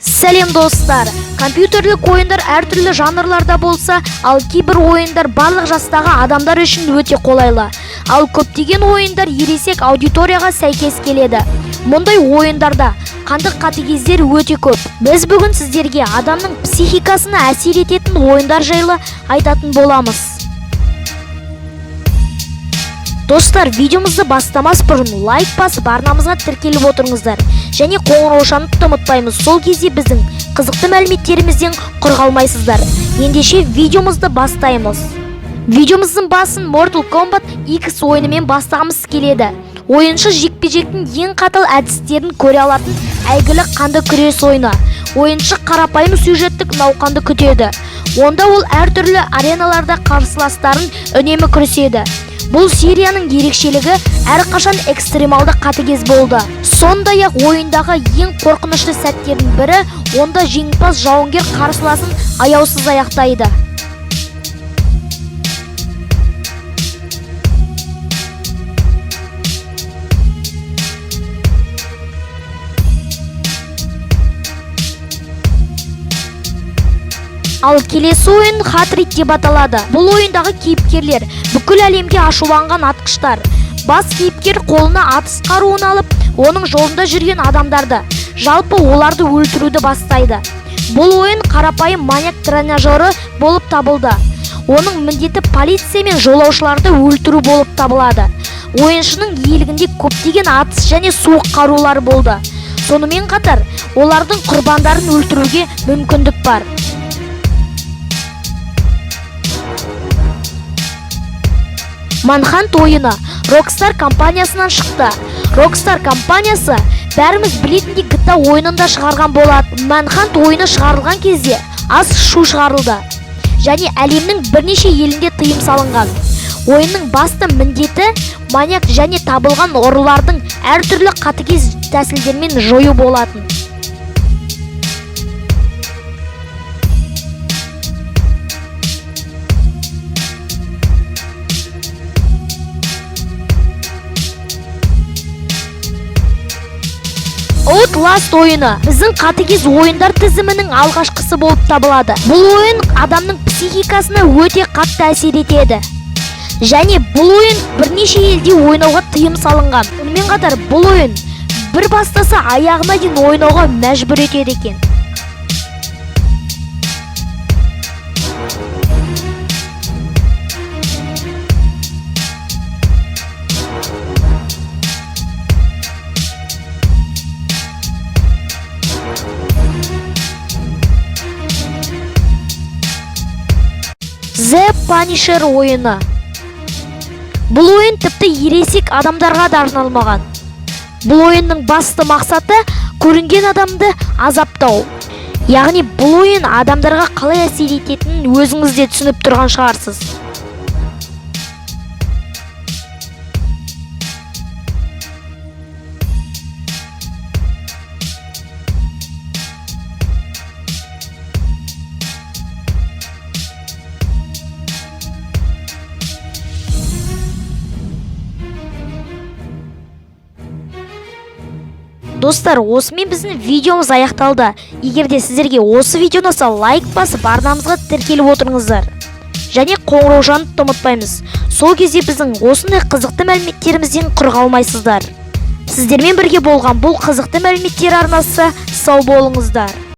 Сәлем достар! Компьютерлік ойындар әртүрлі жанрларда болса, ал кейбір ойындар барлық жастағы адамдар үшін өте қолайлы. Ал көптеген ойындар ересек аудиторияға сәйкес келеді. Мұндай ойындарда қандық қатыгездер өте көп. Біз бүгін сіздерге адамның психикасына әсер ететін ойындар жайлы айтатын боламыз. Достар, видеомызды бастамас бұрын лайк басып арнамызға тіркеліп отырыңыздар. Және қоңыраушаны ұмытпаймыз. Сол кезде біздің қызықты мәліметтерімізден құр қалмайсыздар. Ендеше видеомызды бастаймыз. Видеомыздың басын Mortal Kombat X ойынымен бастағымыз келеді. Ойыншы жекпе-жектің ең қатал әдістерін көре алатын әйгілі қанды күрес ойыны. Ойыншы қарапайым сюжеттік науқанды күтеді. Онда ол әртүрлі ареналарда қарсыластарын үнемі күреседі. Бұл серияның ерекшелігі әрқашан экстремалды қатыгез болды. Сондай-ақ ойындағы ең қорқынышты сәттердің бірі, онда жеңімпаз жауынгер қарсыласын аяусыз аяқтайды. Ал келесі ойын Хатрид деп аталады. Бұл ойындағы кейіпкерлер бүкіл әлемге ашуланған атқыштар. Бас кейіпкер қолына атыс қаруын алып, оның жолында жүрген адамдарды, жалпы оларды өлтіруді бастайды. Бұл ойын қарапайым маньяк тренажері болып табылды. Оның міндеті полиция мен жолаушыларды өлтіру болып табылады. Ойыншының иелігінде көптеген атыс және суық қарулар болды. Сонымен қатар, олардың құрбандарын өлтіруге мүмкіндік бар. Manhunt ойыны Rockstar компаниясынан шықты. Rockstar компаниясы бәріміз білетіндей GTA ойынында шығарған болады. Manhunt ойыны шығарылған кезде аз шу шығарылды және әлемнің бірнеше елінде тыйым салынған. Ойынның басты міндеті маньяк және табылған ұрылардың әртүрлі қатыгез тәсілдермен жою болатын. Outlast ойыны біздің қатыгез ойындар тізімінің алғашқысы болып табылады. Бұл ойын адамның психикасына өте қатты әсер етеді. Және бұл ойын бірнеше елде ойнауға тыйым салынған. Сонымен қатар бұл ойын бір бастаса аяғына дейін ойнауға мәжбүр етеді екен. The Punisher ойыны. Бұл ойын тіпті ересек адамдарға да арналмаған. Бұл ойынның басты мақсаты көрінген адамды азаптау. Яғни бұл ойын адамдарға қалай әсер ететінін өзіңіз де түсініп тұрған шығарсыз. Достар, осымен біздің видеомыз аяқталды. Егер де сіздерге осы видео ұнаса, лайк басып арнамызға тіркеліп отырыңыздар. Және қоңыраушаны ұмытпаймыз. Сол кезде біздің осындай қызықты мәліметтерімізден құр қалмайсыздар. Сіздермен бірге болған бұл қызықты мәліметтер арнасы сау болыңыздар.